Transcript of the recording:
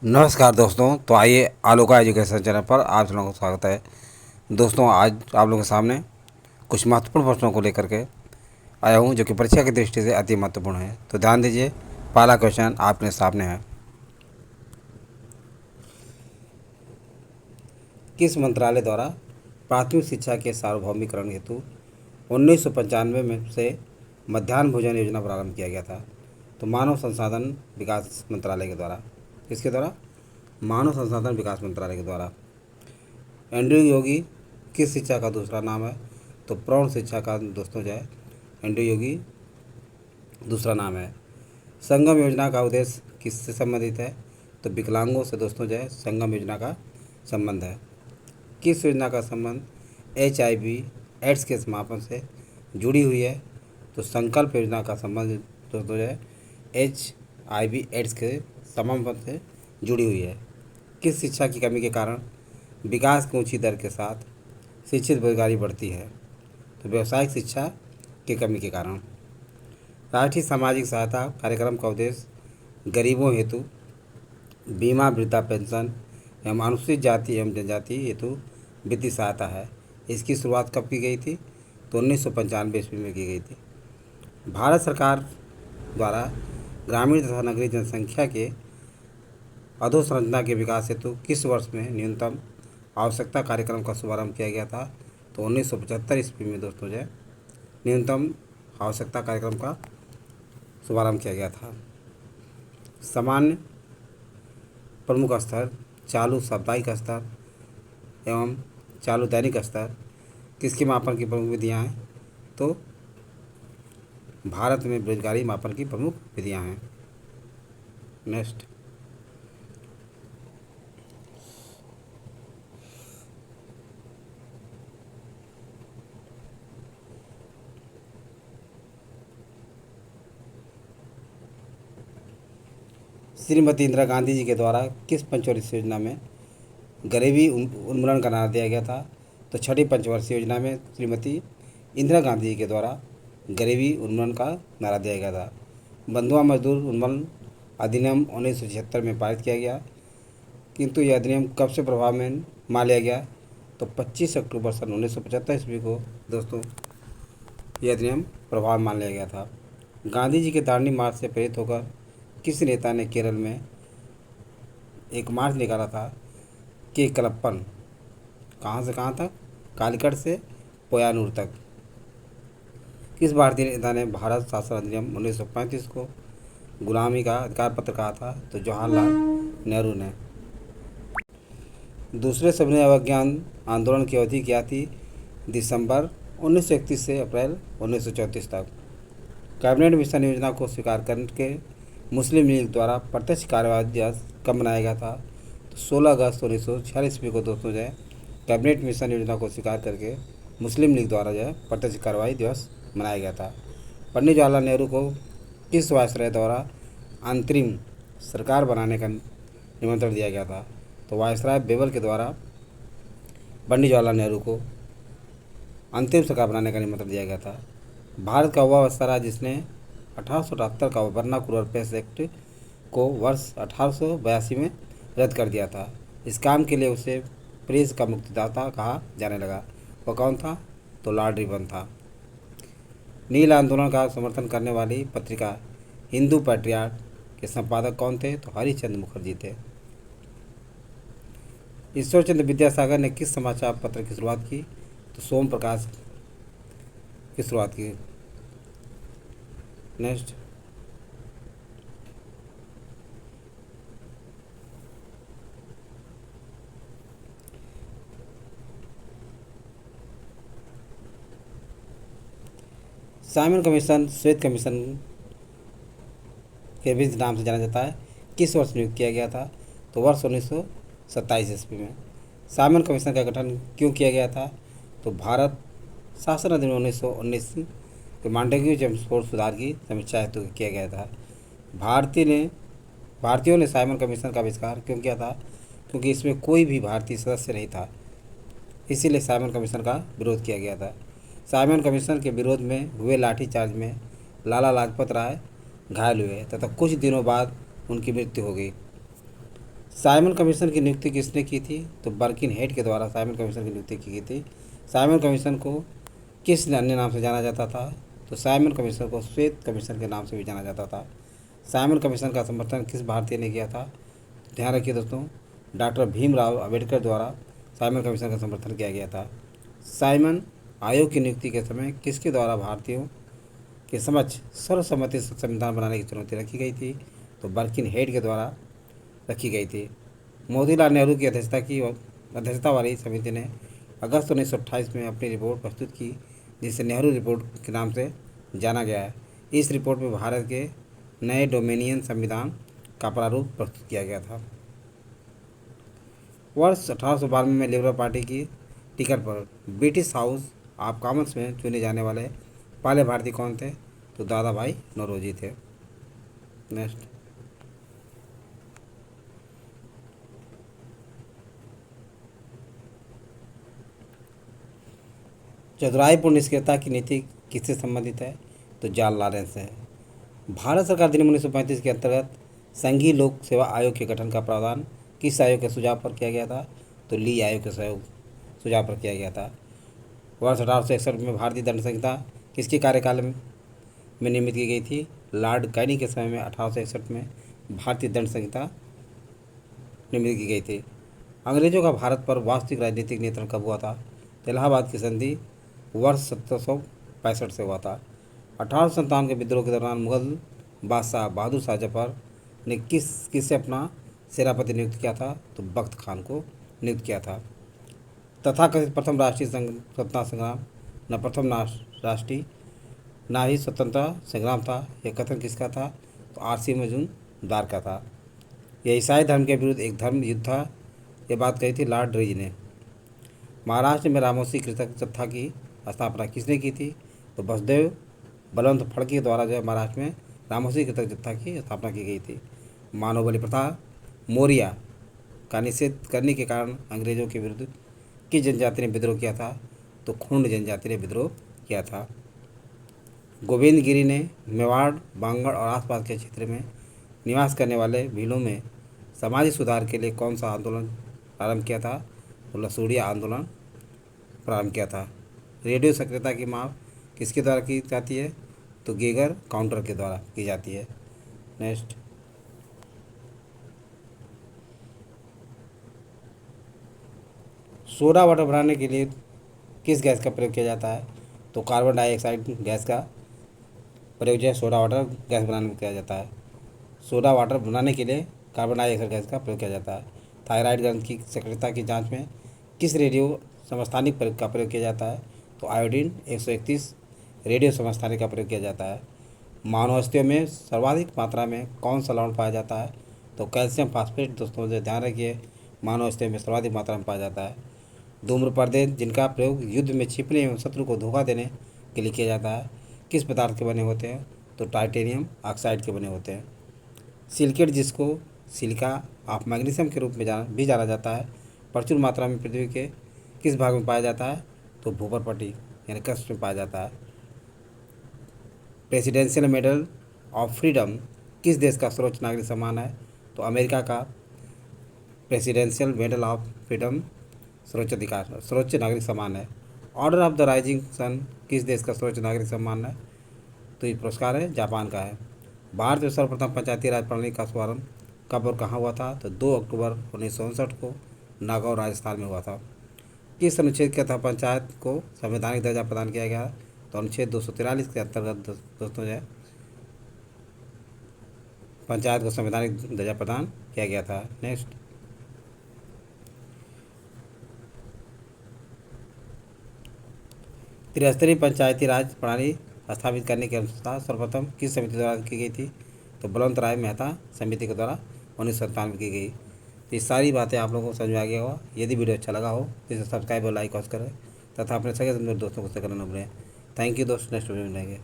नमस्कार दोस्तों। तो आइए आलोका एजुकेशन चैनल पर आप लोगों का स्वागत है। दोस्तों, आज आप लोगों के सामने कुछ महत्वपूर्ण प्रश्नों को लेकर के आया हूं जो कि परीक्षा की दृष्टि से अति महत्वपूर्ण है। तो ध्यान दीजिए, पहला क्वेश्चन आपके सामने है। किस मंत्रालय द्वारा प्राथमिक शिक्षा के सार्वभौमिकरण हेतु 1995 में से मध्याह्न भोजन योजना प्रारंभ किया गया था? तो मानव संसाधन विकास मंत्रालय के द्वारा। किसके द्वारा? मानव संसाधन विकास मंत्रालय के द्वारा। एंड्रयू योगी किस शिक्षा का दूसरा नाम है? तो प्रौढ़ शिक्षा का दोस्तों जो है एंड्रयू योगी दूसरा नाम है। संगम योजना का उद्देश्य किससे संबंधित है? तो विकलांगों से दोस्तों जो है संगम योजना का संबंध है। किस योजना का संबंध HIV एड्स के समापन से जुड़ी हुई है? तो संकल्प योजना का संबंध दोस्तों जो है HIV एड्स के समापन से जुड़ी हुई है। किस शिक्षा की कमी के कारण विकास की ऊंची दर के साथ शिक्षित बेरोजगारी बढ़ती है? तो व्यावसायिक शिक्षा की कमी के कारण। राष्ट्रीय सामाजिक सहायता कार्यक्रम का उद्देश्य गरीबों हेतु बीमा, वृद्धा पेंशन एवं अनुसूचित जाति एवं जनजाति हेतु वित्तीय सहायता है। इसकी शुरुआत कब की गई थी? तो 1995 ईस्वी में की गई थी। भारत सरकार द्वारा ग्रामीण तथा नगरीय जनसंख्या के अधोसंरचना के विकास हेतु किस वर्ष में न्यूनतम आवश्यकता कार्यक्रम का शुभारंभ किया गया था? तो 1975 ईस्वी में दोस्तों जो है न्यूनतम आवश्यकता कार्यक्रम का शुभारंभ किया गया था। सामान्य प्रमुख स्तर, चालू साप्ताहिक स्तर एवं चालू दैनिक स्तर किसके मापन की प्रमुख विधियाँ हैं? तो भारत में बेरोजगारी मापन की प्रमुख विधियाँ हैं। नेक्स्ट, श्रीमती इंदिरा गांधी जी के द्वारा किस पंचवर्षीय योजना में गरीबी उन्मूलन का नारा दिया गया था? तो छठी पंचवर्षीय योजना में श्रीमती इंदिरा गांधी जी के द्वारा गरीबी उन्मूलन का नारा दिया गया था। बंधुआ मजदूर उन्मूलन अधिनियम 1976 में पारित किया गया, किंतु यह अधिनियम कब से प्रभाव में मान लिया गया? तो 25 अक्टूबर सन 1975 ईस्वी को दोस्तों यह अधिनियम प्रभाव में मान लिया गया था। गांधी जी के दांडी मार्च से प्रेरित होकर किस नेता ने केरल में एक मार्च निकाला था कि कलप्पन कहाँ से कहाँ तक? कालीकट से पोयानूर तक। किस भारतीय नेता ने भारत शासन अधिनियम 1935 को गुलामी का अधिकार पत्र कहा था? तो जवाहरलाल नेहरू ने। दूसरे सविनय अवज्ञान आंदोलन की अवधि क्या थी? दिसंबर 1931 से अप्रैल 1934 तक। कैबिनेट मिशन योजना को स्वीकार करके मुस्लिम लीग द्वारा प्रत्यक्ष कार्यवाही दिवस कब मनाया गया था? तो 16 अगस्त 1946 ईस्वी को दोस्तों जो है कैबिनेट मिशन योजना को स्वीकार करके मुस्लिम लीग द्वारा जो है प्रत्यक्ष कार्यवाही दिवस मनाया गया था। पंडित जवाहरलाल नेहरू को किस वायसराय द्वारा अंतरिम सरकार बनाने का निमंत्रण दिया गया था? तो वायसराय बेबल के द्वारा पंडित जवाहरलाल नेहरू को अंतिम सरकार बनाने का निमंत्रण दिया गया था। भारत का वह वायसराय जिसने 1878 का वर्नाकुलर प्रेस एक्ट को वर्ष 1882 में रद्द कर दिया था। इस काम के लिए उसे प्रेस का मुक्तिदाता कहा जाने लगा। वह कौन था? तो लॉर्ड रिपन था। नील आंदोलन का समर्थन करने वाली पत्रिका हिंदू पैट्रियट के संपादक कौन थे? तो हरिश्चंद्र मुखर्जी थे। ईश्वरचंद्र विद्यासागर ने किस समाचार पत्र की शुरुआत की? तो सोम प्रकाश की शुरुआत की। नेक्स्ट, साइमन कमीशन श्वेत कमीशन के भी नाम से जाना जाता है। किस वर्ष नियुक्त किया गया था? तो वर्ष 1927 ईस्वी में। साइमन कमीशन का गठन क्यों किया गया था? तो भारत शासन अधिनियम 1919 के मांडलिक जमस्फोट सुधार की समीक्षा हेतु किया गया था। भारतीयों ने साइमन कमीशन का आविष्कार क्यों किया था? क्योंकि इसमें कोई भी भारतीय सदस्य नहीं था, इसीलिए साइमन कमीशन का विरोध किया गया था। साइमन कमीशन के विरोध में हुए लाठीचार्ज में लाला लाजपत राय घायल हुए तथा कुछ दिनों बाद उनकी मृत्यु हो गई। साइमन कमीशन की नियुक्ति किसने की थी? तो बर्किन हेड के द्वारा साइमन कमीशन की नियुक्ति की गई थी। साइमन कमीशन को किस अन्य नाम से जाना जाता था? तो साइमन कमीशन को श्वेत कमीशन के नाम से भी जाना जाता था। साइमन कमीशन का समर्थन किस भारतीय ने किया था? ध्यान रखिए दोस्तों, डॉक्टर भीमराव अंबेडकर द्वारा साइमन कमीशन का समर्थन किया गया था। साइमन आयोग की नियुक्ति के समय किसके द्वारा भारतीयों के समक्ष सर्वसम्मति से संविधान बनाने की चुनौती रखी गई थी? तो बर्किन हेड के द्वारा रखी गई थी। मोतीलाल नेहरू की अध्यक्षता वाली समिति ने अगस्त 1928 में अपनी रिपोर्ट प्रस्तुत की, जिसे नेहरू रिपोर्ट के नाम से जाना गया है। इस रिपोर्ट में भारत के नए डोमिनियन संविधान का प्रारूप प्रस्तुत किया गया था। वर्ष 1892 में लिबरल पार्टी की टिकट पर ब्रिटिश हाउस ऑफ कॉमन्स में चुने जाने वाले पहले भारतीय कौन थे? तो दादा भाई नौरोजी थे। नेक्स्ट, चतुराईपूर्ण निष्क्रियता की नीति किससे संबंधित है? तो जॉन लॉरेंस है। भारत सरकार अधिनियम 1935 के अंतर्गत संघीय लोक सेवा आयोग के गठन का प्रावधान किस आयोग के सुझाव पर किया गया था? तो ली आयोग के सुझाव पर किया गया था। वर्ष 1861 में भारतीय दंड संहिता किसके कार्यकाल में निर्मित की गई थी? लॉर्ड कैनी के समय में 1861 में भारतीय दंड संहिता निर्मित की गई थी। अंग्रेजों का भारत पर वास्तविक राजनीतिक नियंत्रण कब हुआ था? तो इलाहाबाद की संधि वर्ष 1765 से हुआ था। 1857 के विद्रोह के दौरान मुगल बादशाह बहादुर शाह जफर ने किससे अपना सेनापति नियुक्त किया था? तो बख्त खान को नियुक्त किया था। तथाकथित प्रथम राष्ट्रीय स्वतंत्रता संग्राम न प्रथम राष्ट्रीय ना ही स्वतंत्रता संग्राम था, यह कथन किसका था? तो आरसी मजूमदार का था। यह ईसाई धर्म के विरुद्ध एक धर्म युद्ध था, ये बात कही थी लॉर्ड रिज ने। महाराष्ट्र में रामोसी कृतक जत्था की स्थापना किसने की थी? तो बसदेव बलवंत फड़के द्वारा जो है महाराष्ट्र में रामोसी कृतक जत्था की स्थापना की गई थी। मानव बलि प्रथा मौर्य का निषेध करने के कारण अंग्रेजों के विरुद्ध किस जनजाति ने विद्रोह किया था? तो खूंड जनजाति ने विद्रोह किया था। गोविंदगिरी ने मेवाड़, बांगड़ और आसपास के क्षेत्र में निवास करने वाले भीलों में सामाजिक सुधार के लिए कौन सा आंदोलन प्रारंभ किया था? तो लसूड़िया आंदोलन प्रारंभ किया था। रेडियो सक्रियता की माप किसके द्वारा की जाती है? तो गेगर काउंटर के द्वारा की जाती है। नेक्स्ट, सोडा वाटर बनाने के लिए किस गैस का प्रयोग किया जाता है? तो कार्बन डाइऑक्साइड गैस का प्रयोग जो है सोडा वाटर गैस बनाने में किया जाता है। सोडा वाटर बनाने के लिए कार्बन डाइऑक्साइड गैस का प्रयोग किया जाता है। थायराइड ग्रंथ की सक्रियता की जांच में किस रेडियो समस्थानिक प्रयोग का प्रयोग किया जाता है? तो आयोडीन 131 रेडियो समस्थानिक का प्रयोग किया जाता है। मानव अस्थियों में सर्वाधिक मात्रा में कौन सा लवण पाया जाता है? तो कैल्शियम फास्फेट। दोस्तों मुझे ध्यान रखिए, मानव अस्थियों में सर्वाधिक मात्रा में पाया जाता है। धूम्र पर्दे जिनका प्रयोग युद्ध में छिपने एवं शत्रु को धोखा देने के लिए किया जाता है, किस पदार्थ के बने होते हैं? तो टाइटेनियम ऑक्साइड के बने होते हैं। सिलिकेट, जिसको सिलिका ऑफ मैग्नीशियम के रूप में भी जाना जाता है, प्रचुर मात्रा में पृथ्वी के किस भाग में पाया जाता है? तो भूपर पट्टी यानी क्रस्ट में पाया जाता है। प्रेसिडेंशियल मेडल ऑफ फ्रीडम किस देश का सर्वोच्च नागरिक सम्मान है? तो अमेरिका का प्रेसिडेंशियल मेडल ऑफ फ्रीडम सर्वोच्च नागरिक सम्मान है। Order of the rising sun किस देश का सर्वोच्च नागरिक सम्मान है? तो ये पुरस्कार है जापान का है। भारत में सर्वप्रथम पंचायती राज प्रणाली का शुभारंभ कब और कहाँ हुआ था? तो 2 अक्टूबर 1959 को नागौर राजस्थान में हुआ था। किस अनुच्छेद के तहत पंचायत को संवैधानिक दर्जा प्रदान किया गया? तो अनुच्छेद 243 के अंतर्गत दोस्तों जो है पंचायत को संवैधानिक दर्जा प्रदान किया गया था। नेक्स्ट, त्रिस्तरीय पंचायती राज प्रणाली स्थापित करने की अनुशंसा सर्वप्रथम किस समिति द्वारा की गई थी? तो बलवंत राय मेहता समिति के द्वारा 1997 में की गई। तो ये सारी बातें आप लोगों को समझ में आ गया होगा। यदि वीडियो अच्छा लगा हो तो इसे सब्सक्राइब और लाइक करें तथा अपने सगे दोस्तों को शेयर करना न भूलें। थैंक यू दोस्तों, नेक्स्ट वीडियो में मिलेंगे।